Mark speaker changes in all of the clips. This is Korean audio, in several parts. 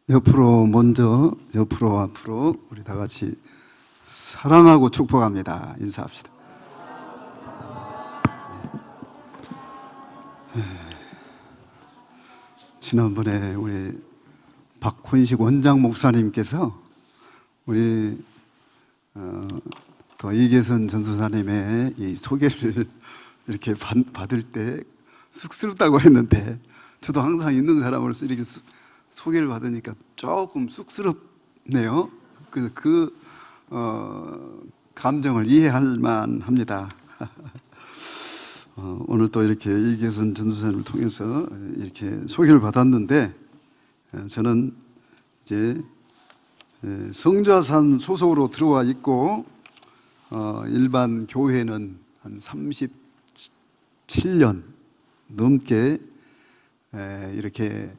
Speaker 1: 옆으로 앞으로 우리 다 같이 사랑하고 축복합니다. 인사합시다. 지난번에 우리 박훈식 원장 목사님께서 우리 또 이계선 전도사님의 이 소개를 이렇게 받을 때 쑥스럽다고 했는데, 저도 항상 있는 사람으로서 이렇게 소개를 받으니까 조금 쑥스럽네요. 그래서 감정을 이해할 만합니다. 오늘 또 이렇게 이계선 전도사님을 통해서 이렇게 소개를 받았는데, 저는 이제 성좌산 소속으로 들어와 있고, 일반 교회는 한 37년 넘게 이렇게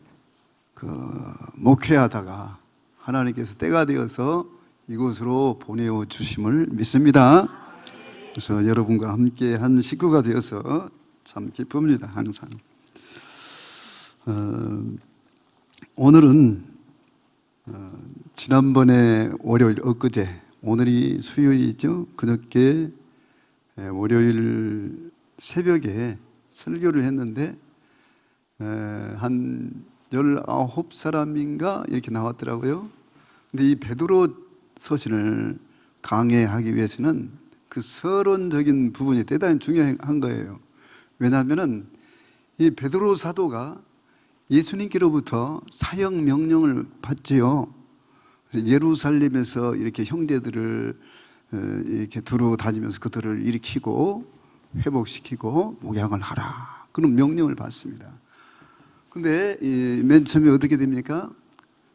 Speaker 1: 목회하다가 하나님께서 때가 되어서 이곳으로 보내어 주심을 믿습니다. 그래서 여러분과 함께 한 식구가 되어서 참 기쁩니다. 항상. 오늘은 지난번에 월요일, 엊그제, 오늘이 수요일이죠. 그저께 월요일 새벽에 설교를 했는데 한 19사람인가 이렇게 나왔더라고요. 근데 이 베드로 서신을 강해하기 위해서는 그 서론적인 부분이 대단히 중요한 거예요. 왜냐하면 이 베드로 사도가 예수님께로부터 사역 명령을 받지요. 예루살렘에서 이렇게 형제들을 이렇게 두루 다니면서 그들을 일으키고 회복시키고 목양을 하라, 그런 명령을 받습니다. 근데 맨 처음에 어떻게 됩니까?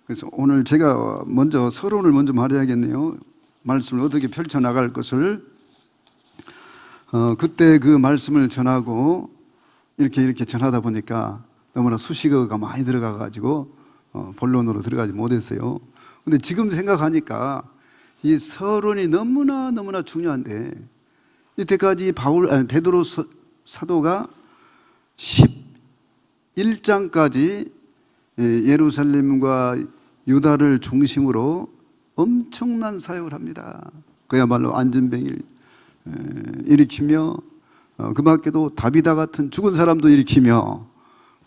Speaker 1: 그래서 오늘 제가 먼저 서론을 먼저 말해야겠네요. 말씀을 어떻게 펼쳐나갈 것을. 그때 그 말씀을 전하고 이렇게 전하다 보니까 너무나 수식어가 많이 들어가가지고 본론으로 들어가지 못했어요. 근데 지금 생각하니까 이 서론이 너무나 중요한데, 이때까지 베드로 사도가 11장까지 예루살렘과 유다를 중심으로 엄청난 사역을 합니다. 그야말로 안전병을 일으키며, 그 밖에도 다비다 같은 죽은 사람도 일으키며,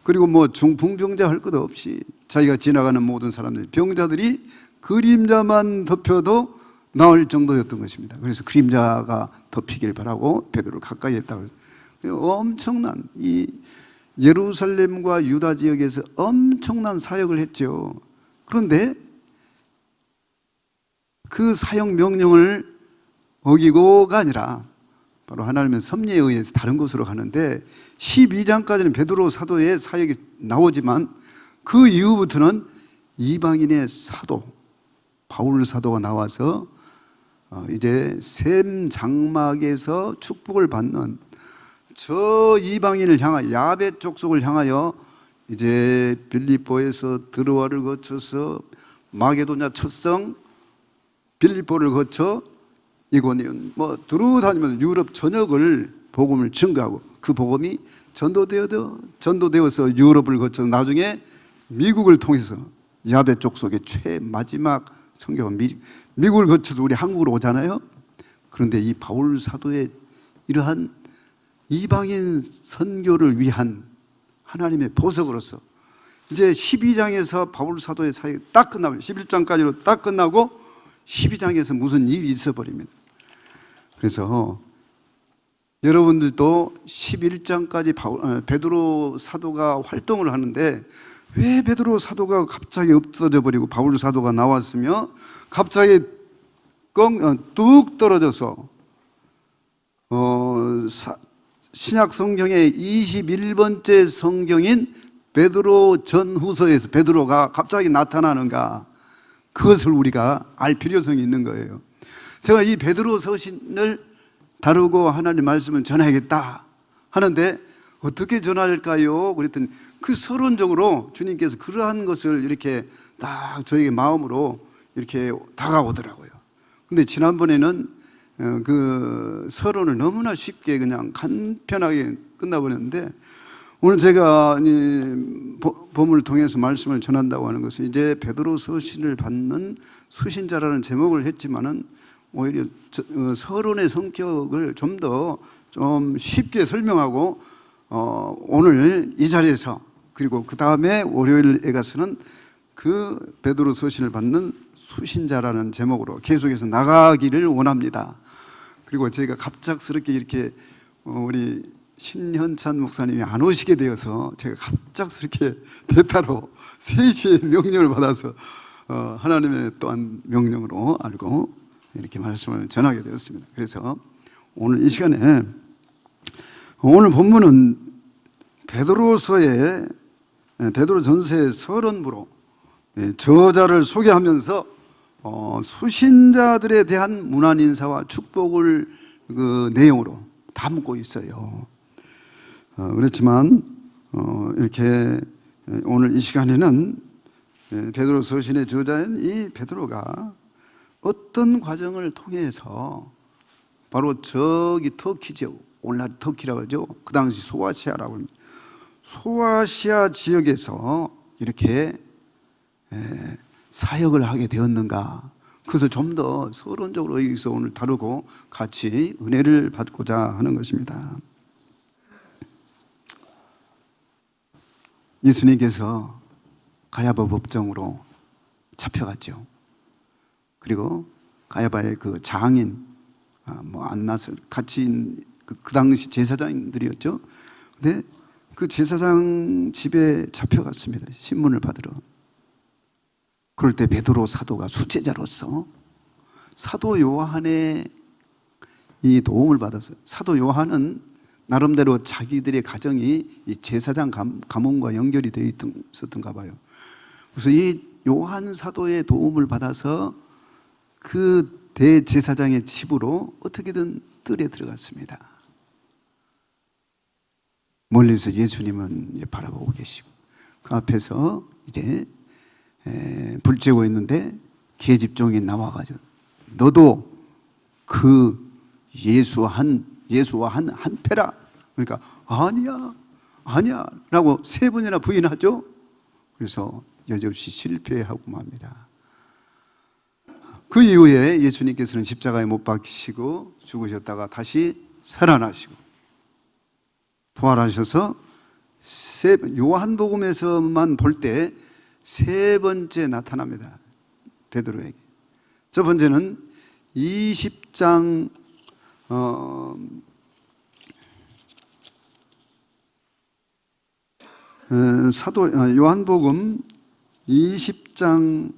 Speaker 1: 그리고 뭐 중풍병자 할 것 없이 자기가 지나가는 모든 사람들, 병자들이 그림자만 덮여도 나을 정도였던 것입니다. 그래서 그림자가 덮이길 바라고 베드로를 가까이 했다고. 엄청난 이 예루살렘과 유다 지역에서 엄청난 사역을 했죠. 그런데 그 사역 명령을 어기고가 아니라 바로 하나님의 섭리에 의해서 다른 곳으로 가는데, 12장까지는 베드로 사도의 사역이 나오지만 그 이후부터는 이방인의 사도 바울 사도가 나와서 이제 샘 장막에서 축복을 받는 저 이방인을 향하여, 야베 족속을 향하여 이제 빌립보에서 드로아를 거쳐서 마게도냐 첫성 빌립보를 거쳐 이고니온 두루 다니면서 유럽 전역을 복음을 증거하고, 그 복음이 전도되어서 유럽을 거쳐 나중에 미국을 통해서 야베 족속의 최마지막 선교가 미국을 거쳐서 우리 한국으로 오잖아요. 그런데 이 바울 사도의 이러한 이방인 선교를 위한 하나님의 보석으로서 이제 12장에서 바울 사도의 사역이 딱 끝나고 11장까지로 딱 끝나고 12장에서 무슨 일이 있어버립니다. 그래서 여러분들도 11장까지 베드로 사도가 활동을 하는데, 왜 베드로 사도가 갑자기 없어져 버리고 바울 사도가 나왔으며 갑자기 뚝 떨어져서 신약 성경의 21번째 성경인 베드로 전후서에서 베드로가 갑자기 나타나는가? 그것을 우리가 알 필요성이 있는 거예요. 제가 이 베드로 서신을 다루고 하나님 말씀을 전해야겠다 하는데 어떻게 전할까요? 그랬더니 그 서론적으로 주님께서 그러한 것을 이렇게 딱 저에게 마음으로 이렇게 다가오더라고요. 근데 지난번에는 그 서론을 너무나 쉽게 그냥 간편하게 끝나버렸는데, 오늘 제가 본문을 통해서 말씀을 전한다고 하는 것은 이제 베드로 서신을 받는 수신자라는 제목을 했지만은 오히려 서론의 성격을 좀 더 좀 쉽게 설명하고 오늘 이 자리에서 그리고 그 다음에 월요일에 가서는 그 베드로 서신을 받는 수신자라는 제목으로 계속해서 나가기를 원합니다. 그리고 제가 갑작스럽게 이렇게 우리 신현찬 목사님이 안 오시게 되어서 제가 갑작스럽게 대타로 3시에 명령을 받아서 하나님의 또한 명령으로 알고 이렇게 말씀을 전하게 되었습니다. 그래서 오늘 이 시간에 오늘 본문은 베드로전서의 서론부로 저자를 소개하면서 수신자들에 대한 문안 인사와 축복을 그 내용으로 담고 있어요. 그렇지만 이렇게 오늘 이 시간에는 베드로 서신의 저자인 이 베드로가 어떤 과정을 통해서 바로 저기 터키죠. 오늘날 터키라고 하죠. 그 당시 소아시아라고 합니다. 소아시아 지역에서 이렇게 사역을 하게 되었는가, 그것을 좀 더 서론적으로 여기서 오늘 다루고 같이 은혜를 받고자 하는 것입니다. 예수님께서 가야바 법정으로 잡혀갔죠. 그리고 가야바의 그 장인, 안나스 같이 그 당시 제사장들이었죠. 근데 그 제사장 집에 잡혀갔습니다. 신문을 받으러. 그럴 때 베드로 사도가 수제자로서 사도 요한의 이 도움을 받았어요. 사도 요한은 나름대로 자기들의 가정이 이 제사장 가문과 연결이 되어 있었던가 봐요. 그래서 이 요한 사도의 도움을 받아서 그 대제사장의 집으로 어떻게든 뜰에 들어갔습니다. 멀리서 예수님은 바라보고 계시고 그 앞에서 이제 불 쬐고 있는데 계집종이 나와가지고 너도 그 예수와 한 패라. 그러니까 아니야 라고 3번이나 부인하죠. 그래서 여지없이 실패하고 맙니다. 그 이후에 예수님께서는 십자가에 못 박히시고 죽으셨다가 다시 살아나시고 부활하셔서 요한복음에서만 볼 때 3번째 나타납니다. 베드로에게. 저 번째는 20장 요한복음 20장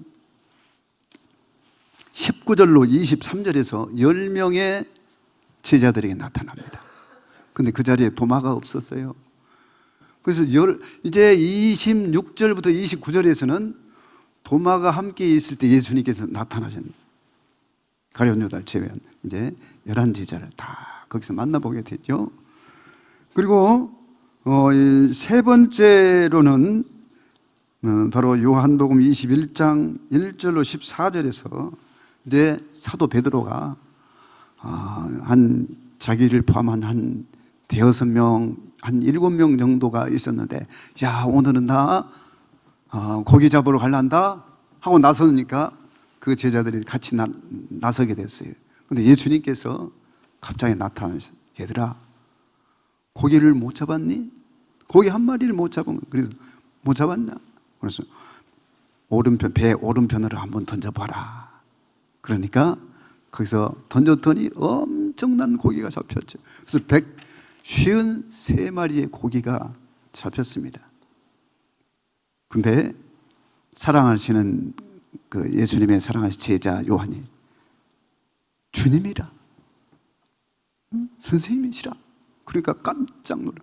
Speaker 1: 19절로 23절에서 10명의 제자들에게 나타납니다. 근데 그 자리에 도마가 없었어요. 그래서 이제 26절부터 29절에서는 도마가 함께 있을 때 예수님께서 나타나셨습니다. 가룟 유다를 제외한 이제 11제자를 다 거기서 만나보게 됐죠. 그리고 세 번째로는 바로 요한복음 21장 1절로 14절에서 이제 사도 베드로가 자기를 포함한 한 6명, 한 7명 정도가 있었는데, 야, 오늘은 나 고기 잡으러 갈란다 하고 나서니까 그 제자들이 같이 나서게 됐어요. 근데 예수님께서 갑자기 나타나셔서, 얘들아, 고기를 못 잡았니? 고기 한 마리를 못 잡은, 그래서 못 잡았냐? 그래서 배 오른편으로 한번 던져봐라. 그러니까 거기서 던졌더니 엄청난 고기가 잡혔죠. 그래서 153마리의 고기가 잡혔습니다. 근데 사랑하시는 그 예수님의 사랑하신 제자 요한이 주님이라, 선생님이시라. 그러니까 깜짝 놀라.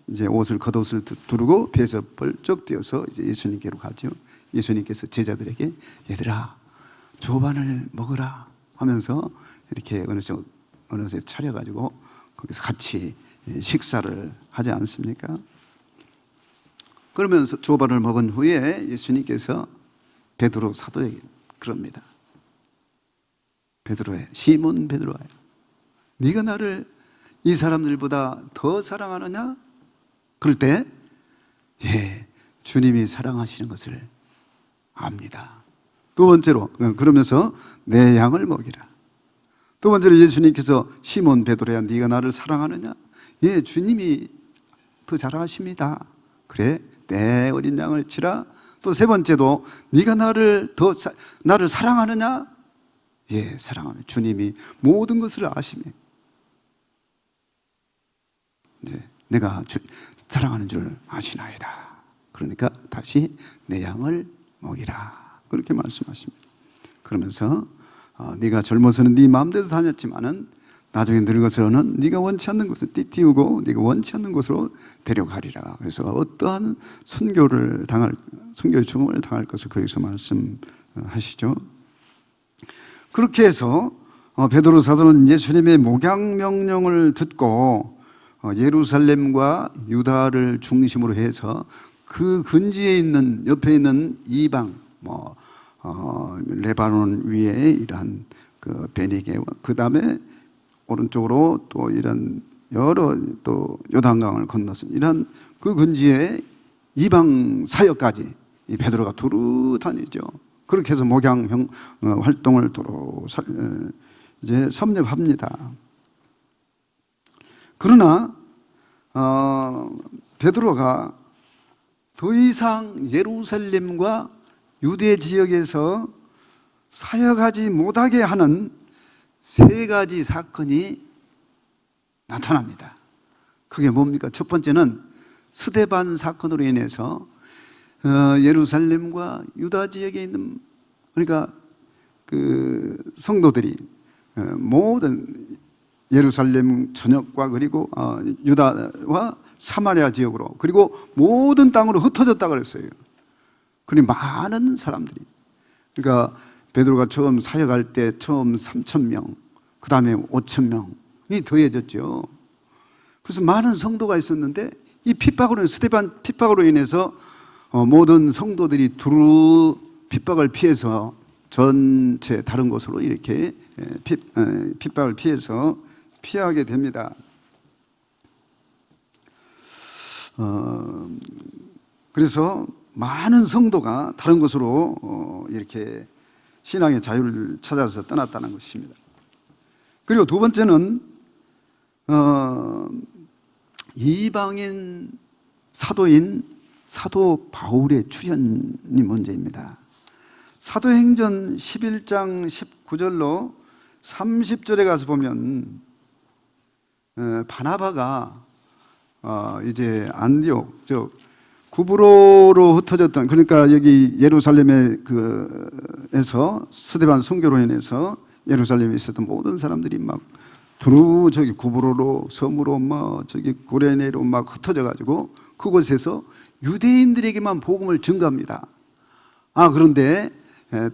Speaker 1: 이제 겉옷을 두르고 배에서 벌쩍 뛰어서 이제 예수님께로 가죠. 예수님께서 제자들에게 얘들아, 조반을 먹으라 하면서 이렇게 어느새 차려가지고 거기서 같이 식사를 하지 않습니까? 그러면서 조반을 먹은 후에 예수님께서 베드로 사도에게 그럽니다. 베드로야, 시몬 베드로야, 네가 나를 이 사람들보다 더 사랑하느냐? 그럴 때 주님이 사랑하시는 것을 압니다. 두 번째로, 그러면서 내 양을 먹이라. 두 번째로 예수님께서 시몬 베드로야, 네가 나를 사랑하느냐? 예, 주님이 더 사랑하십니다. 그래, 내 어린 양을 치라. 또 세 번째도 네가 나를 사랑하느냐? 예, 사랑합니다. 주님이 모든 것을 아시며 내가 사랑하는 줄 아시나이다. 그러니까 다시 내 양을 먹이라, 그렇게 말씀하십니다. 그러면서 네가 젊어서는 네 마음대로 다녔지만은 나중에 늙어서는 네가 원치 않는 곳을 띠띠우고 네가 원치 않는 곳으로 데려가리라. 그래서 어떠한 순교의 죽음을 당할 것을 거기서 말씀하시죠. 그렇게 해서 베드로 사도는 예수님의 목양 명령을 듣고 예루살렘과 유다를 중심으로 해서 그 근지에 있는, 옆에 있는 이방, 레바논 위에 이러한 그 베니게와 그 다음에 오른쪽으로 또 이런 여러 또 요단강을 건넜습니다. 이런 그 근지에 이방 사역까지 이 베드로가 두루 다니죠. 그렇게 해서 목양 활동을 도로 이제 섭렵합니다. 그러나 베드로가 더 이상 예루살렘과 유대 지역에서 사역하지 못하게 하는 세 가지 사건이 나타납니다. 그게 뭡니까? 첫 번째는 스데반 사건으로 인해서 예루살렘과 유다 지역에 있는, 그러니까 그 성도들이 모든 예루살렘 전역과 그리고 유다와 사마리아 지역으로 그리고 모든 땅으로 흩어졌다 그랬어요. 그리 많은 사람들이, 그러니까 베드로가 처음 사역할 때 처음 3,000명, 그 다음에 5,000명이 더해졌죠. 그래서 많은 성도가 있었는데 이 스데반 핍박으로 인해서 모든 성도들이 두루 핍박을 피해서 전체 다른 곳으로 이렇게 핍박을 피하게 됩니다. 그래서 많은 성도가 다른 곳으로 이렇게 신앙의 자유를 찾아서 떠났다는 것입니다. 그리고 두 번째는 이방인 사도인 사도 바울의 출현이 문제입니다. 사도행전 11장 19절로 30절에 가서 보면 바나바가 이제 안디옥, 즉 구브로로 흩어졌던, 그러니까 여기 예루살렘에서 스데반 순교로 인해서 예루살렘에 있었던 모든 사람들이 막 두루 저기 구브로로, 섬으로, 저기 구레네로 막 흩어져 가지고 그곳에서 유대인들에게만 복음을 전가합니다. 그런데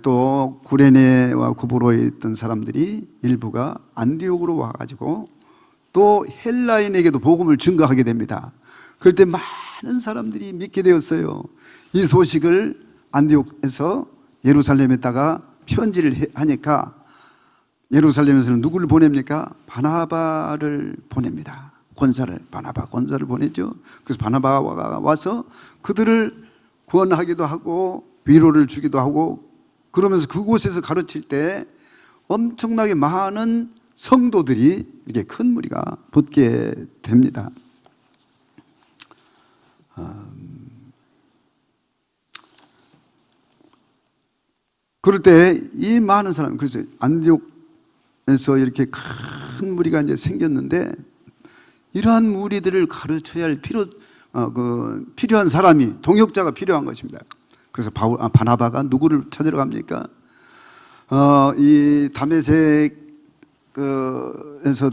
Speaker 1: 또 구레네와 구브로에 있던 사람들이 일부가 안디옥으로 와가지고 또 헬라인에게도 복음을 전가하게 됩니다. 그럴 때 많은 사람들이 믿게 되었어요. 이 소식을 안디옥에서 예루살렘에다가 편지를 하니까 예루살렘에서는 누구를 보냅니까? 바나바를 보냅니다. 바나바 권사를 보내죠. 그래서 바나바가 와서 그들을 구원하기도 하고 위로를 주기도 하고, 그러면서 그곳에서 가르칠 때 엄청나게 많은 성도들이 이렇게 큰 무리가 붙게 됩니다. 그럴 때 이 많은 사람, 그래서 안디옥에서 이렇게 큰 무리가 이제 생겼는데, 이러한 무리들을 가르쳐야 할 필요한 사람이, 동역자가 필요한 것입니다. 그래서 바나바가 누구를 찾으러 갑니까? 이 다메섹에서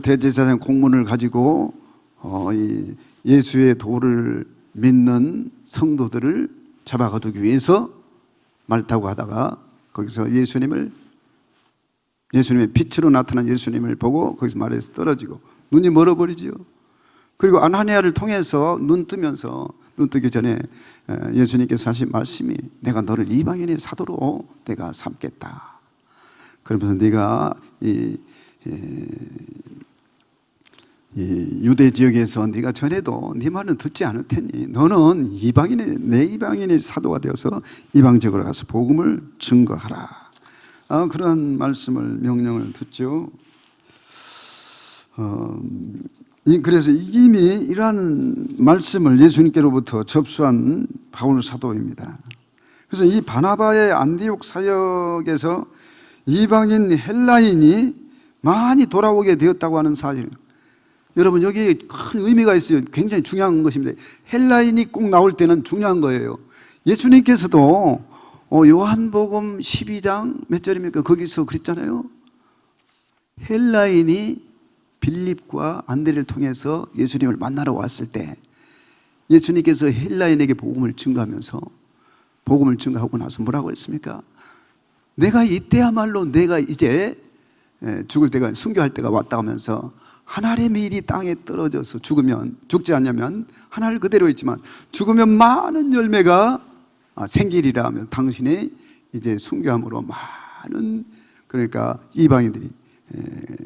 Speaker 1: 대제사장 공문을 가지고 이 예수의 도를 믿는 성도들을 잡아가두기 위해서 말 타고 가다가 거기서 예수님의 빛으로 나타난 예수님을 보고 거기서 말에서 떨어지고 눈이 멀어버리지요. 그리고 아나니아를 통해서 눈 뜨기 전에 예수님께서 하신 말씀이, 내가 너를 이방인의 사도로 내가 삼겠다. 그러면서 네가 이 유대 지역에서 네가 전해도 네 말은 듣지 않을 테니 너는 내 이방인의 사도가 되어서 이방 지역으로 가서 복음을 증거하라. 그러한 말씀을 명령을 듣죠. 그래서 이미 이러한 말씀을 예수님께로부터 접수한 바울 사도입니다. 그래서 이 바나바의 안디옥 사역에서 이방인 헬라인이 많이 돌아오게 되었다고 하는 사실, 여러분 여기에 큰 의미가 있어요. 굉장히 중요한 것입니다. 헬라인이 꼭 나올 때는 중요한 거예요. 예수님께서도 요한복음 12장 몇 절입니까? 거기서 그랬잖아요. 헬라인이 빌립과 안드레를 통해서 예수님을 만나러 왔을 때 예수님께서 헬라인에게 복음을 증거하고 나서 뭐라고 했습니까? 내가 이때야말로 내가 이제 죽을 때가, 순교할 때가 왔다 하면서 하늘의 밀이 땅에 떨어져서 죽지 않냐면 하늘 그대로 있지만 죽으면 많은 열매가 생기리라 하며 당신의 이제 순교함으로 많은, 그러니까 이방인들이,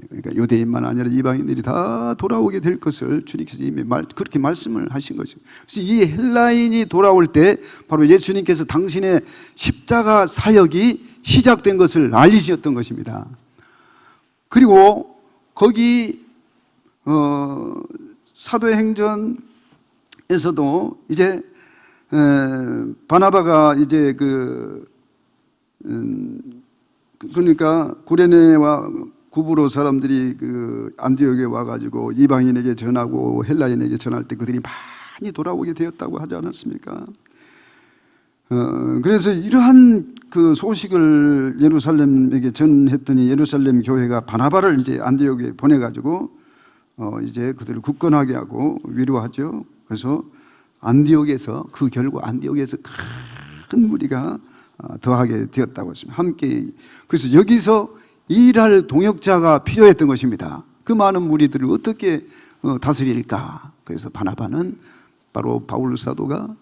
Speaker 1: 그러니까 유대인만 아니라 이방인들이 다 돌아오게 될 것을 주님께서 이미 그렇게 말씀을 하신 거죠. 그래서 이 헬라인이 돌아올 때 바로 예수님께서 당신의 십자가 사역이 시작된 것을 알리셨던 것입니다. 그리고 거기 사도행전에서도 이제 바나바가 이제 그러니까 구레네와 구브로 사람들이 안디옥에 와가지고 이방인에게 전하고 헬라인에게 전할 때 그들이 많이 돌아오게 되었다고 하지 않았습니까? 그래서 이러한 그 소식을 예루살렘에게 전했더니 예루살렘 교회가 바나바를 이제 안디옥에 보내가지고 이제 그들을 굳건하게 하고 위로하죠. 그래서 그 결과 안디옥에서 큰 무리가 더하게 되었다고 했습니다. 함께. 그래서 여기서 일할 동역자가 필요했던 것입니다. 그 많은 무리들을 어떻게 다스릴까? 그래서 바나바는 바로 바울 사도가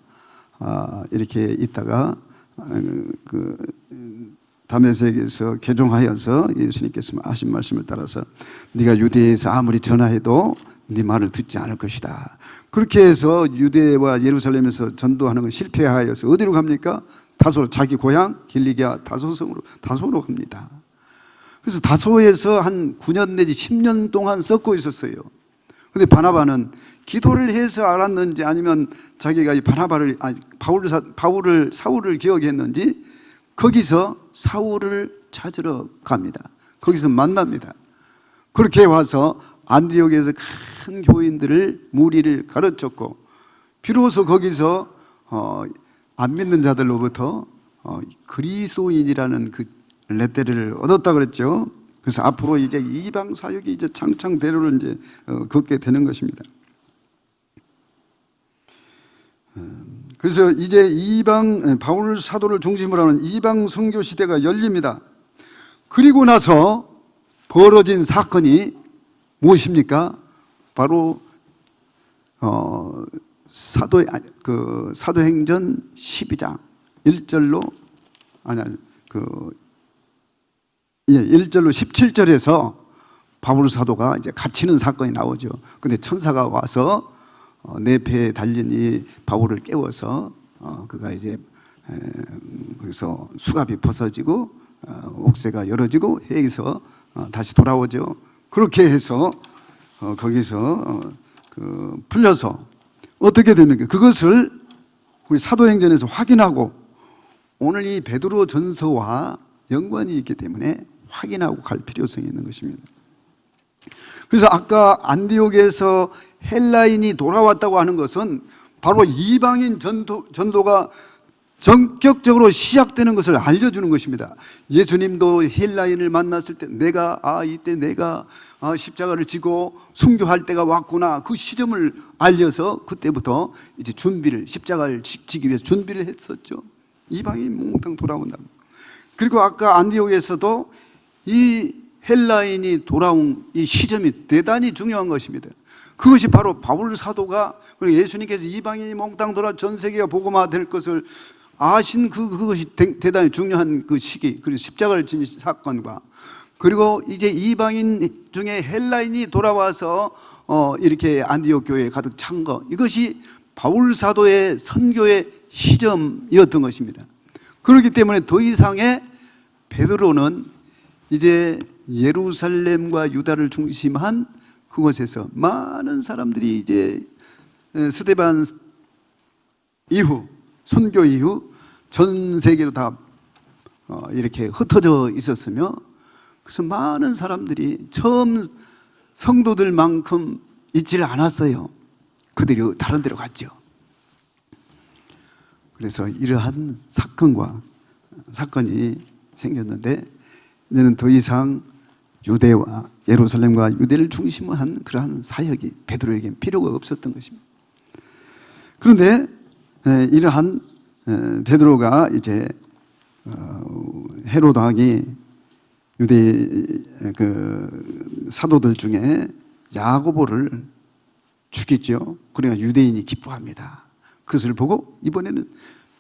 Speaker 1: 이렇게 있다가 다메섹에서 개종하여서 예수님께서 하신 말씀을 따라서 네가 유대에서 아무리 전화해도 네 말을 듣지 않을 것이다. 그렇게 해서 유대와 예루살렘에서 전도하는 건 실패하여서 어디로 갑니까? 자기 고향 길리기아 다소로 갑니다. 그래서 다소에서 한 9년 내지 10년 동안 썩고 있었어요. 근데 바나바는 기도를 해서 알았는지 아니면 자기가 이 사울을 기억했는지 거기서 사울을 찾으러 갑니다. 거기서 만납니다. 그렇게 와서 안디옥에서 큰 교인들을 무리를 가르쳤고 비로소 거기서 안 믿는 자들로부터 그리스도인이라는 그 레테를 얻었다 그랬죠. 그래서 앞으로 이제 이방 사역이 이제 창창 대로를 이제 걷게 되는 것입니다. 그래서 이제 바울 사도를 중심으로 하는 이방 선교 시대가 열립니다. 그리고 나서 벌어진 사건이 무엇입니까? 바로 사도행전 12장 1절로 17절에서 바울 사도가 이제 갇히는 사건이 나오죠. 근데 천사가 와서 내 배에 달린 이 바울을 깨워서 그가 이제 거기서 수갑이 벗어지고 옥새가 열어지고 해에서 다시 돌아오죠. 그렇게 해서 거기서 풀려서 어떻게 됩니까? 그것을 우리 사도행전에서 확인하고 오늘 이 베드로 전서와 연관이 있기 때문에 확인하고 갈 필요성이 있는 것입니다. 그래서 아까 안디옥에서 헬라인이 돌아왔다고 하는 것은 바로 이방인 전도가 전격적으로 시작되는 것을 알려주는 것입니다. 예수님도 헬라인을 만났을 때 이때 내가 십자가를 지고 순교할 때가 왔구나, 그 시점을 알려서 그때부터 이제 십자가를 지기 위해서 준비를 했었죠. 이방인 몽땅 돌아온다. 그리고 아까 안디옥에서도 이 헬라인이 돌아온 이 시점이 대단히 중요한 것입니다. 그것이 바로 바울 사도가 예수님께서 이방인이 몽땅 돌아 전 세계가 복음화될 것을 아신 그것이 대단히 중요한 그 시기, 그리고 십자가를 지닌 사건과 그리고 이제 이방인 중에 헬라인이 돌아와서 이렇게 안디옥 교회에 가득 찬 것, 이것이 바울 사도의 선교의 시점이었던 것입니다. 그렇기 때문에 더 이상의 베드로는 이제 예루살렘과 유다를 중심한 그곳에서 많은 사람들이 이제 스데반 이후, 순교 이후 전 세계로 다 이렇게 흩어져 있었으며, 그래서 많은 사람들이 처음 성도들만큼 있지를 않았어요. 그들이 다른 데로 갔죠. 그래서 이러한 사건이 생겼는데, 이제는 더 이상 유대와 예루살렘과 유대를 중심으로 한 그러한 사역이 베드로에게는 필요가 없었던 것입니다. 그런데 이러한 베드로가 이제 헤롯 왕이 유대 그 사도들 중에 야고보를 죽이죠. 그러니까 유대인이 기뻐합니다. 그것을 보고 이번에는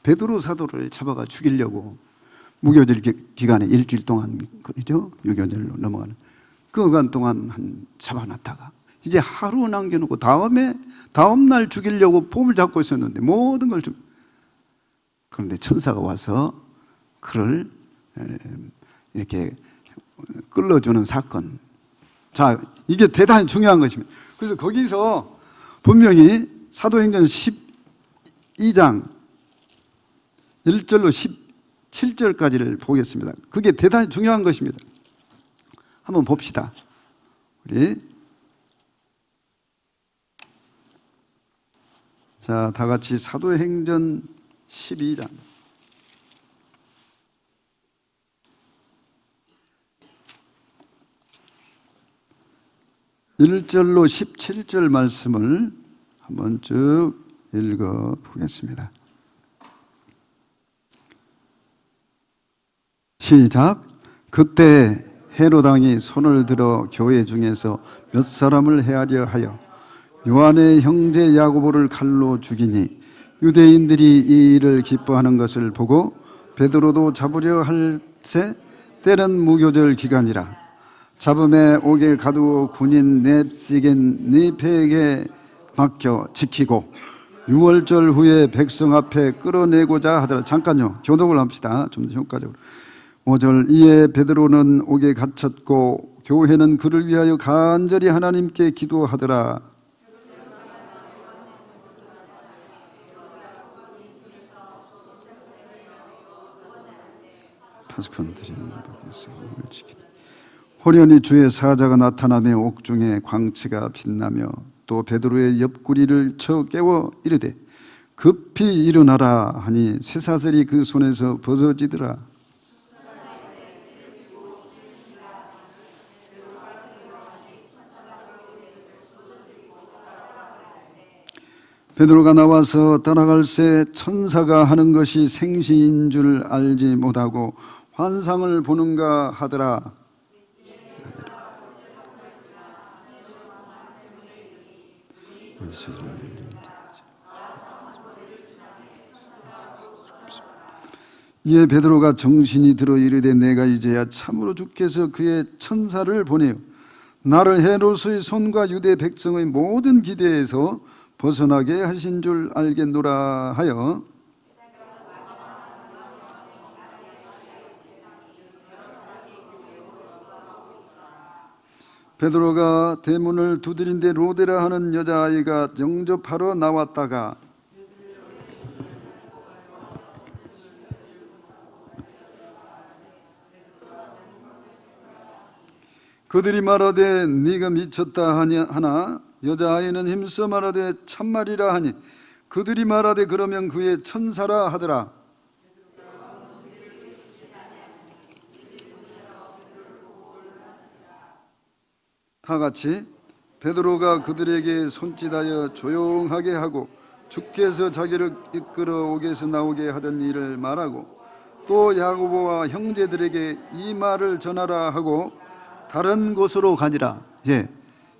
Speaker 1: 베드로 사도를 잡아가 죽이려고 무교절 기간에 일주일 동안 그러죠. 유교절로 넘어가는 그 기간 동안 잡아놨다가 이제 하루 남겨놓고 다음 날 죽이려고 폼을 잡고 있었는데 모든 걸 그런데 천사가 와서 그를 이렇게 끌어주는 사건. 자, 이게 대단히 중요한 것입니다. 그래서 거기서 분명히 사도행전 12장 1절로 17절까지를 보겠습니다. 그게 대단히 중요한 것입니다. 한번 봅시다. 우리 자, 다 같이 사도행전 12장 1절로 17절 말씀을 한번 쭉 읽어 보겠습니다. 시작. 그때 헤롯 왕이 손을 들어 교회 중에서 몇 사람을 해하려 하여 요한의 형제 야고보를 칼로 죽이니, 유대인들이 이 일을 기뻐하는 것을 보고 베드로도 잡으려 할새 때는 무교절 기간이라. 잡음에 옥에 가두어 군인 넵시겐 니페에게 맡겨 지키고 6월절 후에 백성 앞에 끌어내고자 하더라. 잠깐요, 교독을 합시다. 좀 더 효과적으로. 5절. 이에 베드로는 옥에 갇혔고 교회는 그를 위하여 간절히 하나님께 기도하더라. 파수꾼 드리는 밖에서 지키다. 호련히 주의 사자가 나타나며 옥중에 광채가 빛나며 또 베드로의 옆구리를 쳐 깨워 이르되 급히 일어나라 하니 쇠사슬이 그 손에서 벗어지더라. 베드로가 나와서 따라갈새 천사가 하는 것이 생시인 줄 알지 못하고 환상을 보는가 하더라. 이에 베드로가 정신이 들어 이르되 내가 이제야 참으로 주께서 그의 천사를 보내어 나를 헤롯의 손과 유대 백성의 모든 기대에서 벗어나게 하신 줄 알겠노라 하여 베드로가 대문을 두드린데 로데라 하는 여자아이가 영접하러 나왔다가 그들이 말하되 네가 미쳤다 하나 여자아이는 힘써 말하되 참말이라 하니 그들이 말하되 그러면 그의 천사라 하더라. 다 같이. 베드로가 그들에게 손짓하여 조용하게 하고 주께서 자기를 이끌어 옥에서 나오게 하던 일을 말하고 또 야고보와 형제들에게 이 말을 전하라 하고 다른 곳으로 가니라. 예,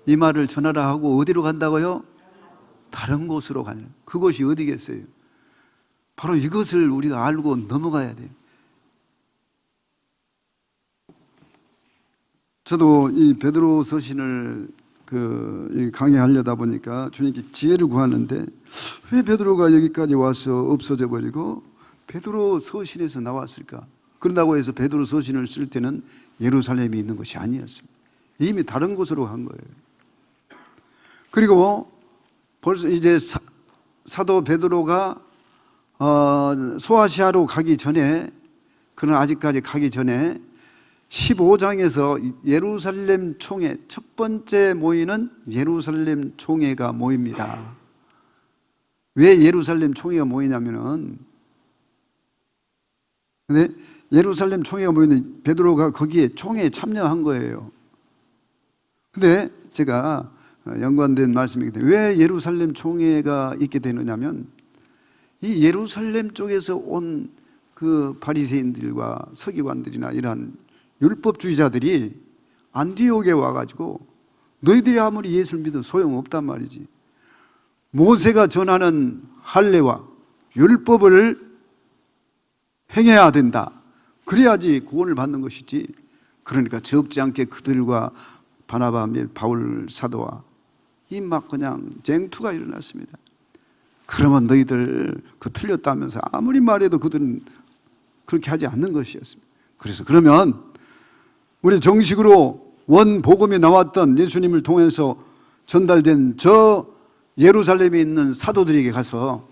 Speaker 1: 이 말을 전하라 하고 어디로 간다고요? 다른 곳으로 가니라. 그곳이 어디겠어요? 바로 이것을 우리가 알고 넘어가야 돼요. 저도 이 베드로 서신을 강의하려다 보니까 주님께 지혜를 구하는데 왜 베드로가 여기까지 와서 없어져 버리고 베드로 서신에서 나왔을까? 그런다고 해서 베드로 서신을 쓸 때는 예루살렘이 있는 것이 아니었습니다. 이미 다른 곳으로 간 거예요. 그리고 벌써 이제 사도 베드로가 소아시아로 가기 전에, 그러나 아직까지 가기 전에 15장에서 예루살렘 총회, 첫 번째 모이는 예루살렘 총회가 모입니다. 왜 예루살렘 총회가 모이냐면은, 근데 예루살렘 총회가 모이는 베드로가 거기에 총회에 참여한 거예요. 근데 제가 연관된 말씀이기 때문에 왜 예루살렘 총회가 있게 되느냐면, 이 예루살렘 쪽에서 온 그 바리새인들과 서기관들이나 이러한 율법주의자들이 안디옥에 와가지고 너희들이 아무리 예수를 믿어도 소용없단 말이지. 모세가 전하는 할례와 율법을 행해야 된다. 그래야지 구원을 받는 것이지. 그러니까 적지 않게 그들과 바나바 및 바울 사도와 이 막 그냥 쟁투가 일어났습니다. 그러면 너희들 틀렸다면서 아무리 말해도 그들은 그렇게 하지 않는 것이었습니다. 그래서 그러면 우리 정식으로 원복음이 나왔던 예수님을 통해서 전달된 저 예루살렘에 있는 사도들에게 가서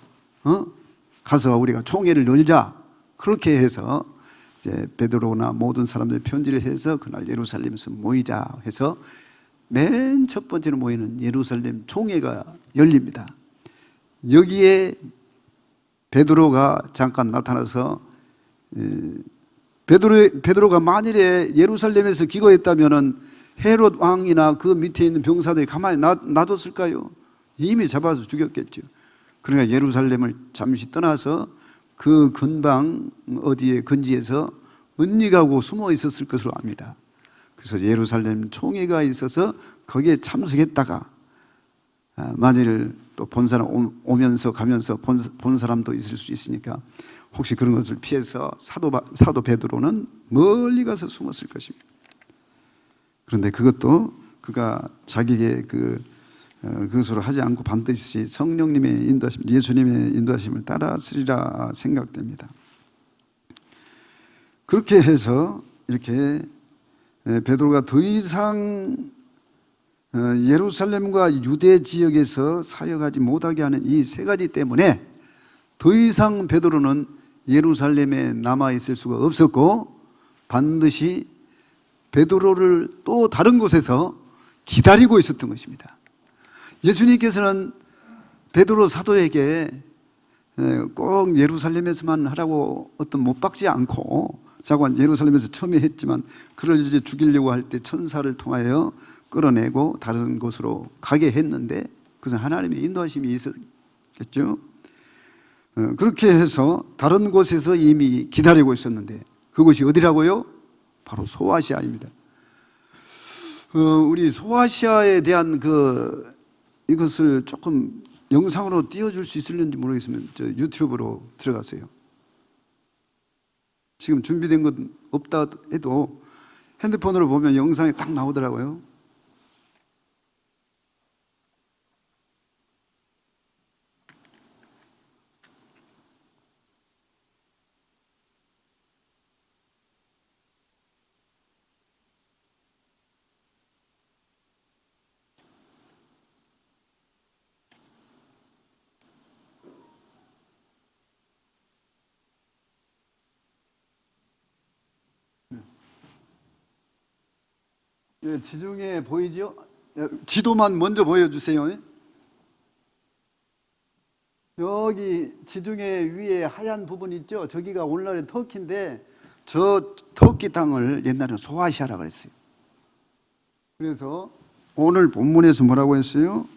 Speaker 1: 우리가 총회를 열자. 그렇게 해서 이제 베드로나 모든 사람들 편지를 해서 그날 예루살렘에서 모이자 해서 맨 첫 번째로 모이는 예루살렘 총회가 열립니다. 여기에 베드로가 잠깐 나타나서, 베드로가 만일에 예루살렘에서 기거했다면은 헤롯 왕이나 그 밑에 있는 병사들이 가만히 놔뒀을까요? 이미 잡아서 죽였겠죠. 그러니까 예루살렘을 잠시 떠나서 그 근방 어디에 근지에서 은닉하고 숨어 있었을 것으로 압니다. 그래서 예루살렘 총회가 있어서 거기에 참석했다가 만일 또 본 사람 오면서 가면서 본 사람도 있을 수 있으니까 혹시 그런 것을 피해서 사도 베드로는 멀리 가서 숨었을 것입니다. 그런데 그것도 그가 자기의 그것으로 하지 않고 반드시 성령님의 인도하심, 예수님의 인도하심을 따랐으리라 생각됩니다. 그렇게 해서 이렇게 베드로가 더 이상 예루살렘과 유대 지역에서 사역하지 못하게 하는 이 세 가지 때문에 더 이상 베드로는 예루살렘에 남아있을 수가 없었고, 반드시 베드로를 또 다른 곳에서 기다리고 있었던 것입니다. 예수님께서는 베드로 사도에게 꼭 예루살렘에서만 하라고 못 박지 않고, 자관 예루살렘에서 처음에 했지만 그를 이제 죽이려고 할 때 천사를 통하여 끌어내고 다른 곳으로 가게 했는데 그것은 하나님의 인도하심이 있었겠죠. 그렇게 해서 다른 곳에서 이미 기다리고 있었는데 그곳이 어디라고요? 바로 소아시아입니다. 우리 소아시아에 대한 이것을 조금 영상으로 띄워줄 수 있을는지 모르겠으면 저 유튜브로 들어가세요. 지금 준비된 건 없다 해도 핸드폰으로 보면 영상이 딱 나오더라고요. 예, 지중해 보이죠? 지도만 먼저 보여주세요. 여기 지중해 위에 하얀 부분 있죠? 저기가 오늘날의 터키인데 저 터키 땅을 옛날에는 소아시아라고 그랬어요. 그래서 오늘 본문에서 뭐라고 했어요?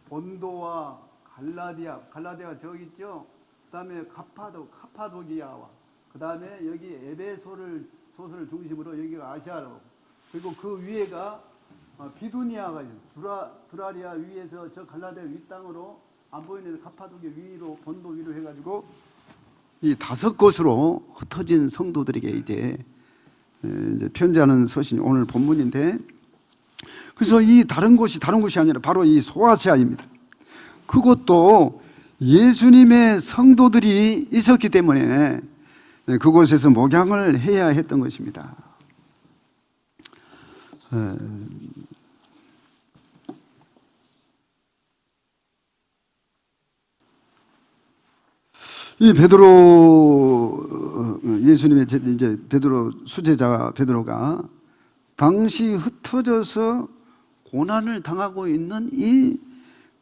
Speaker 1: 본도와 갈라디아가 저기 있죠? 그 다음에 카파도기아와 그 다음에 여기 에베소를 중심으로 여기가 아시아로, 그리고 그 위에가 비두니아가 있어요. 두라리아 위에서 저 갈라디아 윗땅으로 안 보이는 카파도기 위로, 본도 위로 해가지고 이 5곳으로 흩어진 성도들에게 이제 이제 편지하는 서신이 오늘 본문인데, 그래서 이 다른 곳이 아니라 바로 이 소아시아입니다. 그것도 예수님의 성도들이 있었기 때문에 그곳에서 목양을 해야 했던 것입니다. 이 예수님의 이제 수제자 베드로가 당시 흩어져서 고난을 당하고 있는 이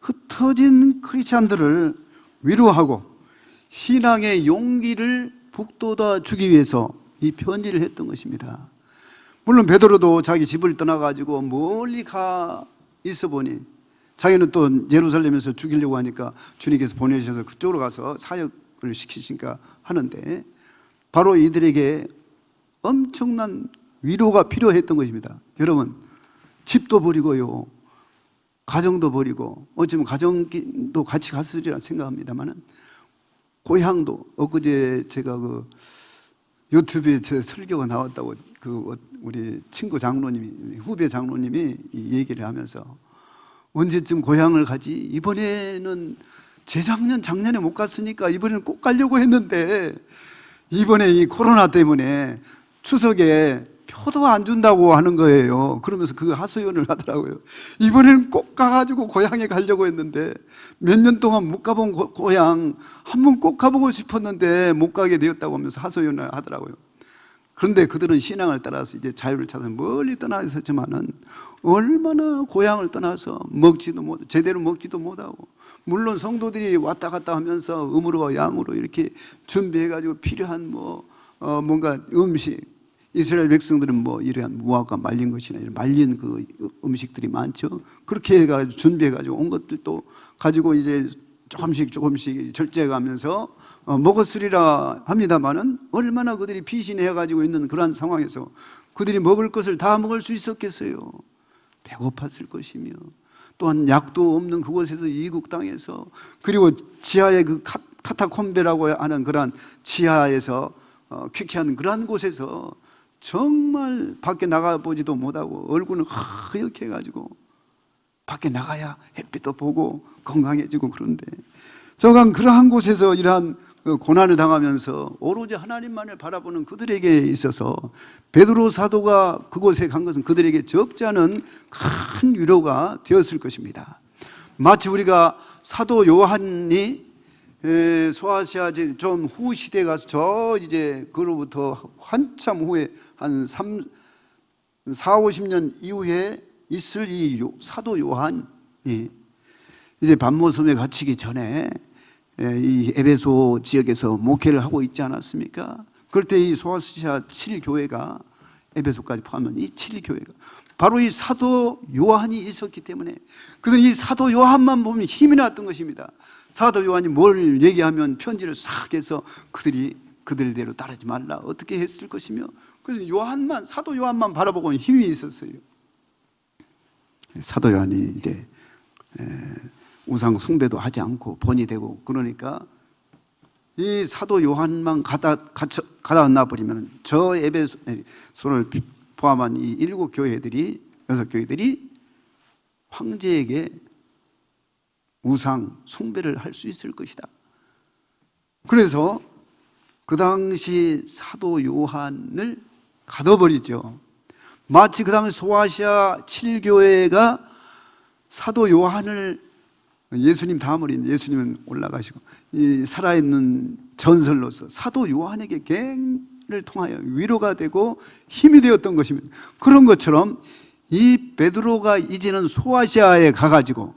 Speaker 1: 흩어진 크리스찬들을 위로하고 신앙의 용기를 북돋아 주기 위해서 이 편지를 했던 것입니다. 물론 베드로도 자기 집을 떠나가지고 멀리 가 있어 보니 자기는 또 예루살렘에서 죽이려고 하니까 주님께서 보내주셔서 그쪽으로 가서 사역을 시키시니까 하는데, 바로 이들에게 엄청난 위로가 필요했던 것입니다. 여러분, 집도 버리고요, 가정도 버리고, 어쩌면 가정도 같이 갔으리라 생각합니다만은, 고향도, 엊그제 제가 유튜브에 제 설교가 나왔다고 우리 친구 장로님이, 후배 장로님이 얘기를 하면서, 언제쯤 고향을 가지? 이번에는 작년에 못 갔으니까 이번에는 꼭 가려고 했는데, 이번에 이 코로나 때문에 추석에 표도 안 준다고 하는 거예요. 그러면서 그 하소연을 하더라고요. 이번에는 꼭 가가지고 고향에 가려고 했는데, 몇 년 동안 못 가본 고향 한 번 꼭 가보고 싶었는데 못 가게 되었다고 하면서 하소연을 하더라고요. 그런데 그들은 신앙을 따라서 이제 자유를 찾아서 멀리 떠나 있었지만은, 얼마나 고향을 떠나서 제대로 먹지도 못하고, 물론 성도들이 왔다 갔다 하면서 음으로 양으로 이렇게 준비해가지고 필요한 뭔가 음식, 이스라엘 백성들은 이러한 무화과 말린 것이나 이런 말린 그 음식들이 많죠. 그렇게 해가지고 준비해가지고 온 것들도 가지고 이제 조금씩 절제해가면서 먹었으리라 합니다만은, 얼마나 그들이 피신해가지고 있는 그러한 상황에서 그들이 먹을 것을 다 먹을 수 있었겠어요. 배고팠을 것이며, 또한 약도 없는 그곳에서 이국 땅에서, 그리고 지하의 그 카타콤베라고 하는 그러한 지하에서 퀴퀴한 그러한 곳에서 정말 밖에 나가보지도 못하고 얼굴은 하얗게 해가지고, 밖에 나가야 햇빛도 보고 건강해지고, 그런데 저간 그러한 곳에서 이러한 고난을 당하면서 오로지 하나님만을 바라보는 그들에게 있어서 베드로 사도가 그곳에 간 것은 그들에게 적지 않은 큰 위로가 되었을 것입니다. 마치 우리가 사도 요한이 소아시아 좀 후 시대에 가서 이제 그로부터 한참 후에 한 40-50년 이후에 있을 이 사도 요한이 이제 반모섬에 갇히기 전에 이 에베소 지역에서 목회를 하고 있지 않았습니까? 그럴 때 이 소아시아 7교회가, 에베소까지 포함한 이 7교회가 바로 이 사도 요한이 있었기 때문에, 그들은 이 사도 요한만 보면 힘이 났던 것입니다. 사도 요한이 뭘 얘기하면 편지를 싹 해서 그들이 그들대로 따르지 말라 어떻게 했을 것이며, 그래서 사도 요한만 바라보고는 힘이 있었어요. 사도 요한이 이제 우상 숭배도 하지 않고 본이 되고, 그러니까 이 사도 요한만 가다 놔버리면 저 에베소를 포함한 이 7교회들이, 6교회들이 황제에게 우상 숭배를 할 수 있을 것이다. 그래서 그 당시 사도 요한을 가둬버리죠. 마치 그 당시 소아시아 7교회가 사도 요한을, 예수님 다음으로 예수님은 올라가시고 이 살아있는 전설로서 사도 요한에게 갱을 통하여 위로가 되고 힘이 되었던 것입니다. 그런 것처럼 이 베드로가 이제는 소아시아에 가가지고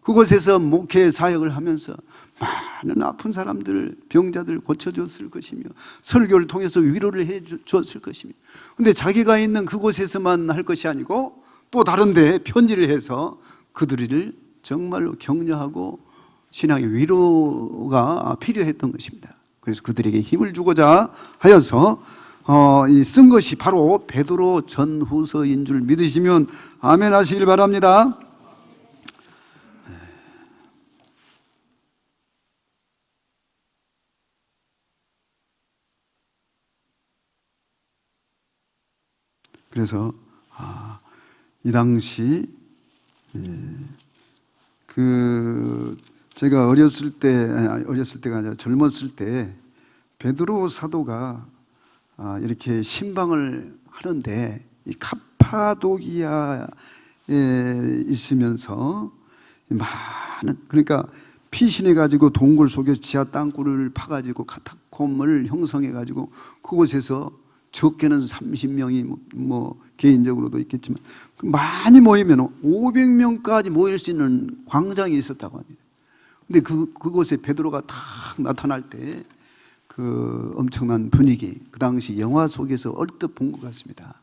Speaker 1: 그곳에서 목회 사역을 하면서 많은 아픈 사람들, 병자들 고쳐줬을 것이며, 설교를 통해서 위로를 해 주었을 것이며, 근데 자기가 있는 그곳에서만 할 것이 아니고 또 다른 데 편지를 해서 그들을 정말로 격려하고 신앙의 위로가 필요했던 것입니다. 그래서 그들에게 힘을 주고자 하여서 쓴 것이 바로 베드로 전후서인 줄 믿으시면 아멘 하시길 바랍니다. 그래서 이 당시 제가 어렸을 때가 아니라 젊었을 때 베드로 사도가 이렇게 신방을 하는데 이 카파도기아에 있으면서 많은, 그러니까 피신해 가지고 동굴 속에서 지하 땅굴을 파가지고 카타콤을 형성해 가지고 그곳에서 적게는 30명이 뭐 개인적으로도 있겠지만 많이 모이면 500명까지 모일 수 있는 광장이 있었다고 합니다. 근데 그곳에 베드로가 딱 나타날 때 그 엄청난 분위기, 그 당시 영화 속에서 얼뜻 본 것 같습니다.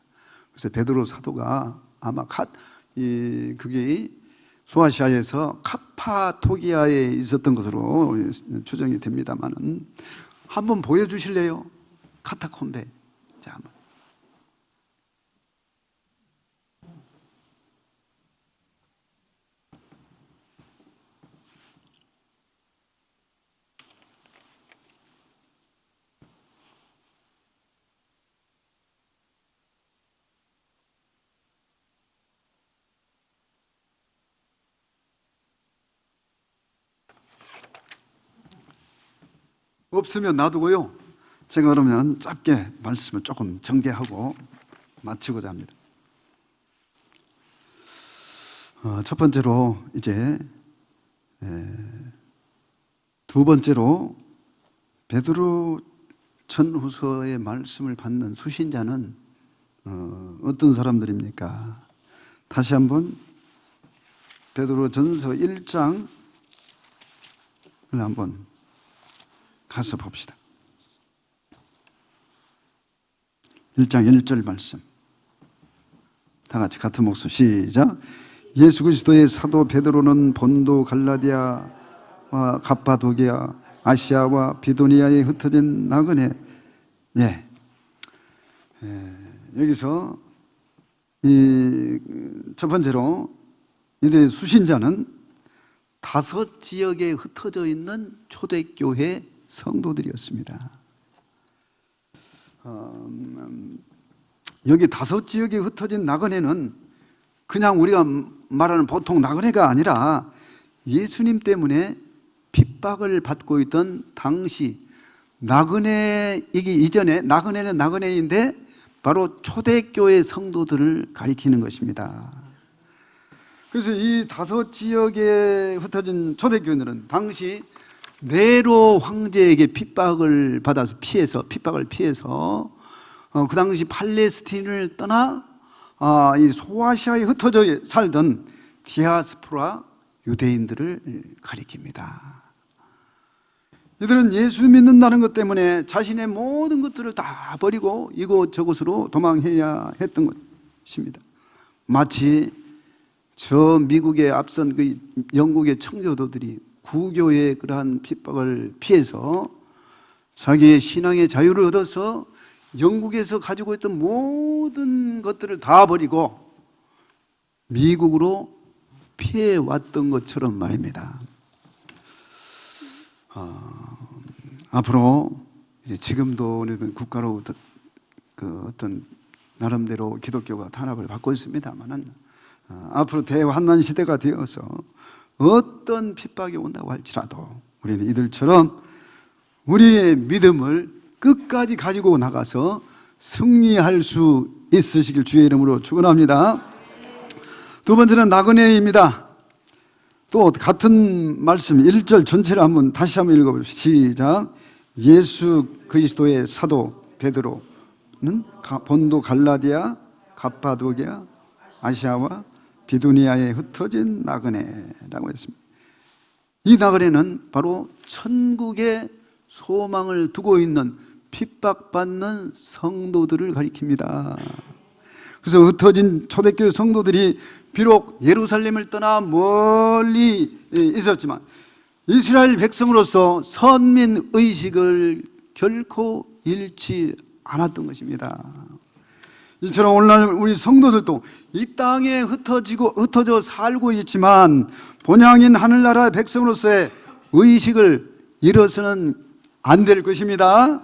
Speaker 1: 그래서 베드로 사도가 아마 그게 소아시아에서 카파도기아에 있었던 것으로 추정이 됩니다만은 한번 보여주실래요? 카타콤베. 자, 한번. 없으면 놔두고요. 제가 그러면 짧게 말씀을 조금 전개하고 마치고자 합니다. 첫 번째로 이제 두 번째로 베드로 전후서의 말씀을 받는 수신자는 어떤 사람들입니까? 다시 한번 베드로 전서 1장을 한번 가서 봅시다. 1장 1절 말씀. 다 같이 같은 목소리 시작. 예수 그리스도의 사도 베드로는 본도 갈라디아와 갑바도기아 아시아와 비도니아에 흩어진 나그네. 여기서 이 첫 번째로 이들의 수신자는 5 지역에 흩어져 있는 초대교회 성도들이었습니다. 여기 5 지역에 흩어진 나그네는 그냥 우리가 말하는 보통 나그네가 아니라 예수님 때문에 핍박을 받고 있던 당시 나그네이기 이전에, 나그네는 나그네인데 바로 초대교회 성도들을 가리키는 것입니다. 그래서 이 5 지역에 흩어진 초대교회들은 당시 네로 황제에게 핍박을 피해서 그 당시 팔레스틴을 떠나 이 소아시아에 흩어져 살던 디아스포라 유대인들을 가리킵니다. 이들은 예수 믿는다는 것 때문에 자신의 모든 것들을 다 버리고 이곳저곳으로 도망해야 했던 것입니다. 마치 저 미국에 앞선 그 영국의 청교도들이 구교의 그러한 핍박을 피해서 자기의 신앙의 자유를 얻어서 영국에서 가지고 있던 모든 것들을 다 버리고 미국으로 피해왔던 것처럼 말입니다. 앞으로 이제 지금도 국가로 어떤 나름대로 기독교가 탄압을 받고 있습니다만은 앞으로 대환난 시대가 되어서 어떤 핍박이 온다고 할지라도 우리는 이들처럼 우리의 믿음을 끝까지 가지고 나가서 승리할 수 있으시길 주의 이름으로 축원합니다. 두 번째는 나그네입니다. 또 같은 말씀 1절 전체를 다시 한번 읽어보십시오. 시작. 예수 그리스도의 사도 베드로는 본도 갈라디아, 갑바도기아, 아시아와 비두니아에 흩어진 나그네라고 했습니다. 이 나그네는 바로 천국의 소망을 두고 있는 핍박받는 성도들을 가리킵니다. 그래서 흩어진 초대교회 성도들이 비록 예루살렘을 떠나 멀리 있었지만 이스라엘 백성으로서 선민의식을 결코 잃지 않았던 것입니다. 이처럼 오늘날 우리 성도들도 이 땅에 흩어져 살고 있지만 본향인 하늘나라 백성으로서의 의식을 잃어서는 안 될 것입니다.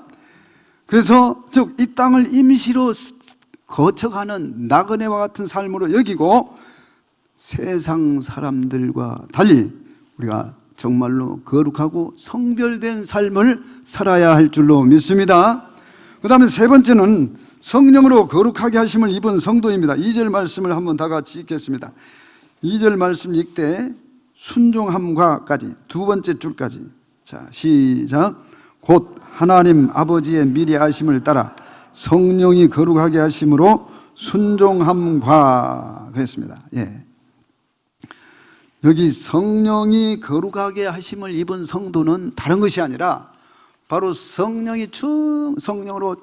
Speaker 1: 그래서 이 땅을 임시로 거쳐가는 나그네와 같은 삶으로 여기고 세상 사람들과 달리 우리가 정말로 거룩하고 성별된 삶을 살아야 할 줄로 믿습니다. 그 다음에 세 번째는 성령으로 거룩하게 하심을 입은 성도입니다. 2절 말씀을 한번 다 같이 읽겠습니다. 2절 말씀 읽되 순종함과까지, 두 번째 줄까지. 자, 시작. 곧 하나님 아버지의 미리 아심을 따라 성령이 거룩하게 하심으로 순종함과 그랬습니다. 예. 여기 성령이 거룩하게 하심을 입은 성도는 다른 것이 아니라 바로 성령으로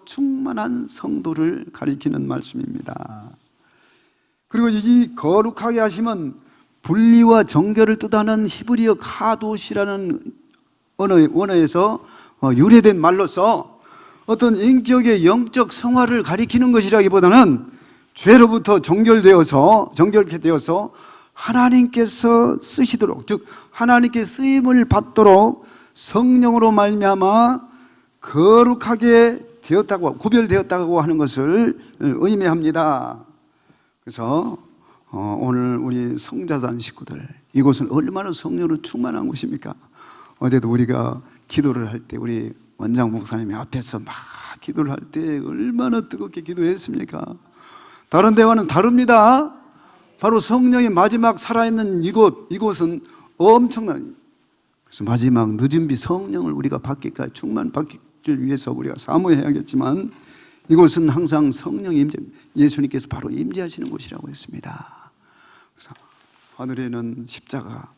Speaker 1: 충만한 성도를 가리키는 말씀입니다. 그리고 이 거룩하게 하심은 분리와 정결을 뜻하는 히브리어 카도시라는 언어에서 유래된 말로서 어떤 인격의 영적 성화를 가리키는 것이라기보다는 죄로부터 정결케 되어서 하나님께서 쓰시도록, 즉 하나님께 쓰임을 받도록 성령으로 말미암아 거룩하게 되었다고, 구별되었다고 하는 것을 의미합니다. 그래서 오늘 우리 성자산 식구들, 이곳은 얼마나 성령으로 충만한 곳입니까? 어제도 우리가 기도를 할 때 우리 원장 목사님이 앞에서 막 기도를 할 때 얼마나 뜨겁게 기도했습니까? 다른 데와는 다릅니다. 바로 성령의 마지막 살아있는 이곳은 엄청난, 그래서 마지막 늦은 비 성령을 우리가 받기까지 충만 받기를 위해서 우리가 사모해야겠지만 이곳은 항상 성령의 임재, 예수님께서 바로 임재하시는 곳이라고 했습니다. 그래서 하늘에는 십자가,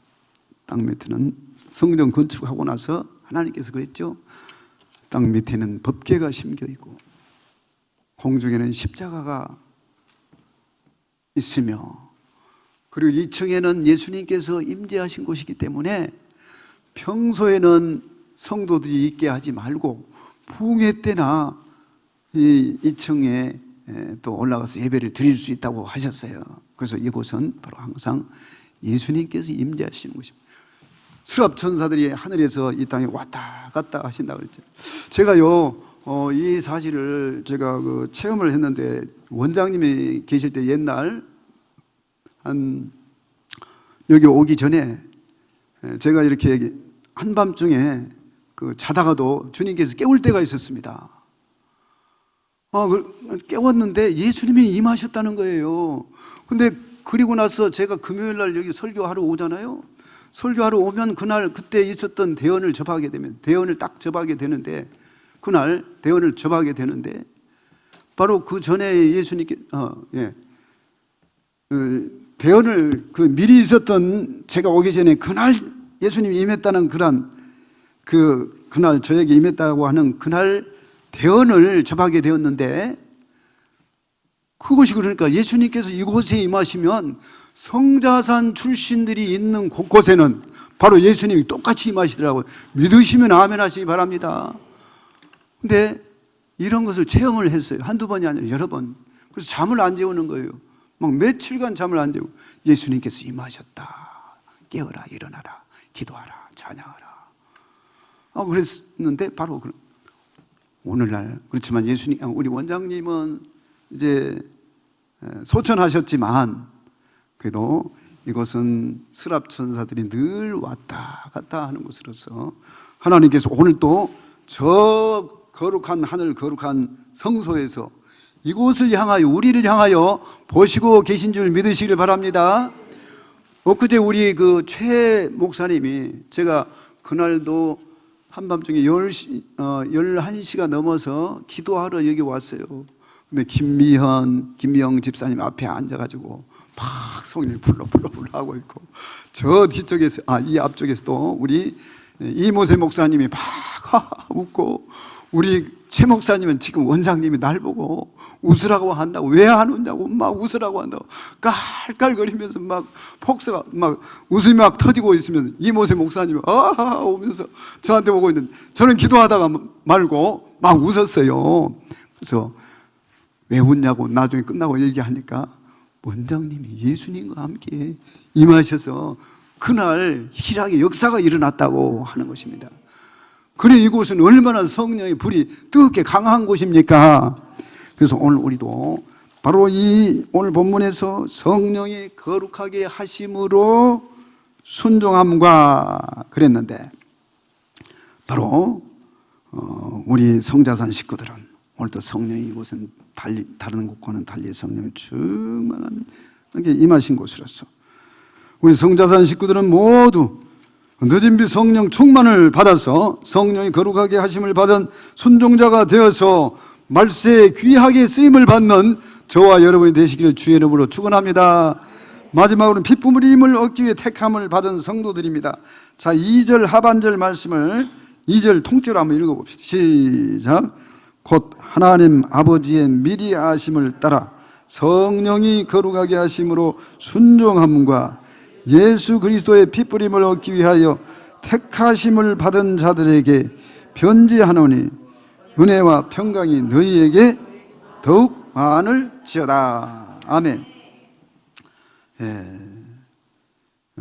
Speaker 1: 땅 밑에는 성전 건축하고 나서 하나님께서 그랬죠. 땅 밑에는 법궤가 심겨 있고 공중에는 십자가가 있으며, 그리고 2층에는 예수님께서 임재하신 곳이기 때문에 평소에는 성도들이 있게 하지 말고 부흥회 때나 이 2층에 또 올라가서 예배를 드릴 수 있다고 하셨어요. 그래서 이곳은 바로 항상 예수님께서 임재하시는 곳입니다. 스랍 천사들이 하늘에서 이 땅에 왔다 갔다 하신다고 그랬죠. 제가요, 이 사실을 제가 체험을 했는데, 원장님이 계실 때 옛날 여기 오기 전에 제가 이렇게 한밤중에 자다가도 주님께서 깨울 때가 있었습니다. 깨웠는데 예수님이 임하셨다는 거예요. 근데 그리고 나서 제가 금요일 날 여기 설교하러 오잖아요. 설교하러 오면 그때 있었던 대언을 접하게 되면, 대언을 딱 접하게 되는데, 그날 대언을 접하게 되는데, 바로 그 전에 예수님께, 대언을 미리 있었던, 제가 오기 전에 그날 예수님이 임했다는 그날 저에게 임했다고 하는 그날 대언을 접하게 되었는데, 그것이 그러니까 예수님께서 이곳에 임하시면 성자산 출신들이 있는 곳곳에는 바로 예수님이 똑같이 임하시더라고요. 믿으시면 아멘 하시기 바랍니다. 근데 이런 것을 체험을 했어요. 한두 번이 아니라 여러 번. 그래서 잠을 안 재우는 거예요. 막 며칠간 잠을 안 재우고, 예수님께서 임하셨다. 깨어라, 일어나라, 기도하라, 찬양하라. 그랬는데 바로 오늘날, 그렇지만 우리 원장님은 이제 소천하셨지만 그래도 이곳은 스랍 천사들이 늘 왔다 갔다 하는 곳으로서 하나님께서 오늘 또 저 거룩한 하늘, 거룩한 성소에서 이곳을 향하여, 우리를 향하여 보시고 계신 줄 믿으시길 바랍니다. 엊그제 우리 최 목사님이, 제가 그날도 한밤중에 11시가 넘어서 기도하러 여기 왔어요. 근데 김미영 집사님 앞에 앉아가지고 막 성령이 불러 하고 있고, 저 뒤쪽에서, 이 앞쪽에서도 우리 이모세 목사님이 막 웃고, 우리 최 목사님은 지금 원장님이 날 보고 웃으라고 한다고, 왜 안 웃냐고 막 웃으라고 한다고 깔깔거리면서 막 폭소가 막 웃음이 막 터지고 있으면 이모세 목사님이 오면서 저한테 보고 있는데, 저는 기도하다가 말고 막 웃었어요. 그래서 왜 웃냐고 나중에 끝나고 얘기하니까 원장님이 예수님과 함께 임하셔서 그날 희락의 역사가 일어났다고 하는 것입니다. 그래, 이곳은 얼마나 성령의 불이 뜨겁게 강한 곳입니까? 그래서 오늘 우리도 바로 이 오늘 본문에서 성령이 거룩하게 하심으로 순종함과 그랬는데, 바로 우리 성자산 식구들은 오늘도 성령이 이곳은 다른 곳과는 달리 성령이 충만하게 임하신 곳으로서 우리 성자산 식구들은 모두 늦은 비 성령 충만을 받아서 성령이 거룩하게 하심을 받은 순종자가 되어서 말세에 귀하게 쓰임을 받는 저와 여러분이 되시기를 주의 이름으로 축원합니다. 마지막으로는 피품 흘림을 얻기 위해 택함을 받은 성도들입니다. 자, 2절 하반절 말씀을 2절 통째로 한번 읽어봅시다. 시작. 곧 하나님 아버지의 미리 아심을 따라 성령이 거룩하게 하심으로 순종함과 예수 그리스도의 피뿌림을 얻기 위하여 택하심을 받은 자들에게 편지하노니 은혜와 평강이 너희에게 더욱 많을지어다. 아멘.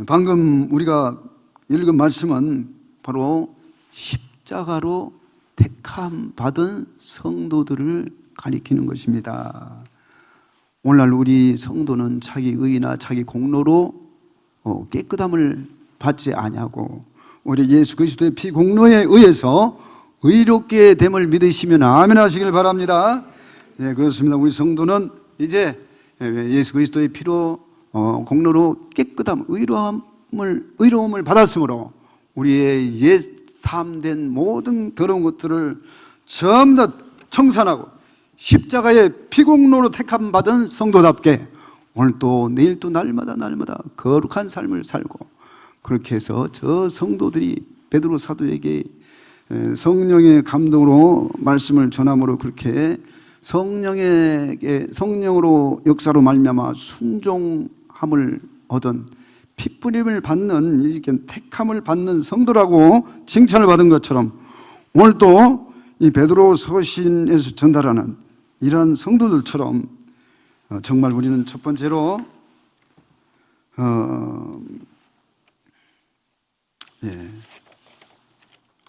Speaker 1: 방금 우리가 읽은 말씀은 바로 십자가로 택함 받은 성도들을 가리키는 것입니다. 오늘날 우리 성도는 자기 의나 자기 공로로 깨끗함을 받지 아니하고 우리 예수 그리스도의 피 공로에 의해서 의롭게 됨을 믿으시면 아멘 하시길 바랍니다. 네, 그렇습니다. 우리 성도는 이제 예수 그리스도의 피로 공로로 깨끗함, 의로움을 받았으므로 우리의 옛 삶된 모든 더러운 것들을 전부 다 청산하고 십자가의 피공로로 택함 받은 성도답게 오늘 또 내일 또 날마다 거룩한 삶을 살고, 그렇게 해서 저 성도들이 베드로 사도에게 성령의 감동으로 말씀을 전함으로 그렇게 성령으로 역사로 말미암아 순종함을 얻은 핏부림을 받는, 이렇게 택함을 받는 성도라고 칭찬을 받은 것처럼 오늘 또 이 베드로 서신에서 전달하는 이러한 성도들처럼 정말 우리는 첫 번째로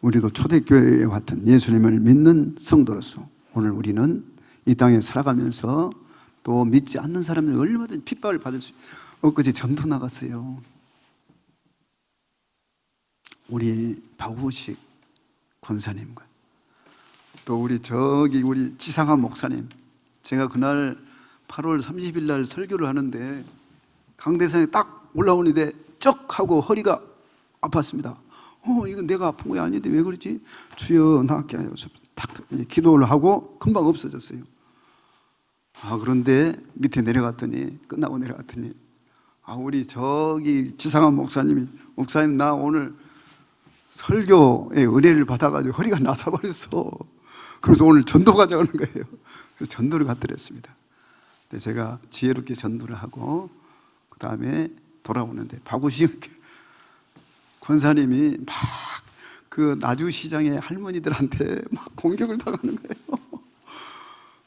Speaker 1: 우리도 초대교회와 같은 예수님을 믿는 성도로서 오늘 우리는 이 땅에 살아가면서 또 믿지 않는 사람들 얼마든지 핍박을 받을 수 있어요. 엊그제 전도 나갔어요. 우리 박우식 권사님과 또 우리 지상한 목사님, 제가 그날 8월 30일 날 설교를 하는데 강대상에 딱 올라오는데 쩍 하고 허리가 아팠습니다. 이건 내가 아픈 거 아닌데 왜 그러지? 주여 낫게 하여 주옵소서. 탁 기도를 하고 금방 없어졌어요. 그런데 밑에 끝나고 내려갔더니 우리 지상한 목사님 나 오늘 설교의 은혜를 받아가지고 허리가 나사버렸어. 그래서 오늘 전도 가자는 거예요. 그래서 전도를 갖드렸습니다. 근데 제가 지혜롭게 전도를 하고 그 다음에 돌아오는데 박우식 권사님이 막 그 나주시장의 할머니들한테 막 공격을 당하는 거예요.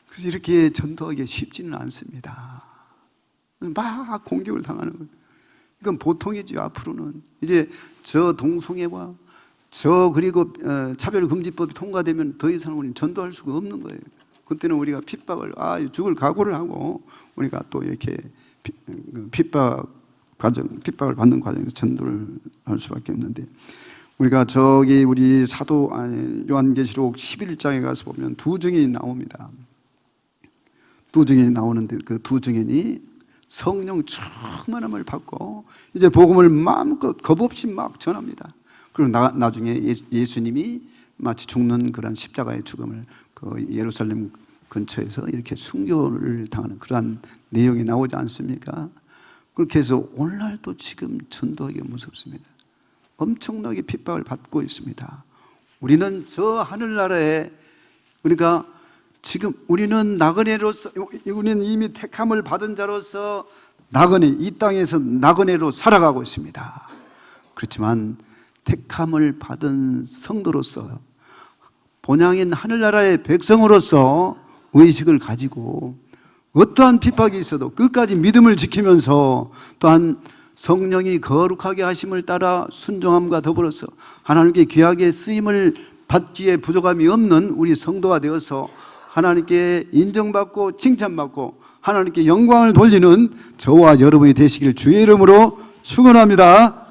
Speaker 1: 그래서 이렇게 전도하기 쉽지는 않습니다. 막 공격을 당하는 거예요. 이건 보통이죠. 앞으로는 이제 저 동성애와 그리고 차별금지법이 통과되면 더 이상 우리는 전도할 수가 없는 거예요. 그때는 우리가 핍박을 죽을 각오를 하고 우리가 또 이렇게 핍박을 받는 과정에서 전도를 할 수밖에 없는데, 우리가 우리 사도 요한계시록 11장에 가서 보면 두 증인이 나옵니다. 두 증인이 나오는데 그 두 증인이 성령 충만함을 받고 이제 복음을 마음껏 겁 없이 막 전합니다. 그리고 나중에 예수님이 마치 죽는 그런 십자가의 죽음을 그 예루살렘 근처에서 이렇게 순교를 당하는 그러한 내용이 나오지 않습니까? 그렇게 해서 오늘날도 지금 전도하기가 무섭습니다. 엄청나게 핍박을 받고 있습니다. 우리는 저 하늘나라에 우리는 나그네로서, 우리는 이미 택함을 받은 자로서 이 땅에서 나그네로 살아가고 있습니다. 그렇지만 택함을 받은 성도로서, 본향인 하늘나라의 백성으로서 의식을 가지고 어떠한 핍박이 있어도 끝까지 믿음을 지키면서 또한 성령이 거룩하게 하심을 따라 순종함과 더불어서 하나님께 귀하게 쓰임을 받기에 부족함이 없는 우리 성도가 되어서 하나님께 인정받고 칭찬받고 하나님께 영광을 돌리는 저와 여러분이 되시길 주의 이름으로 축원합니다.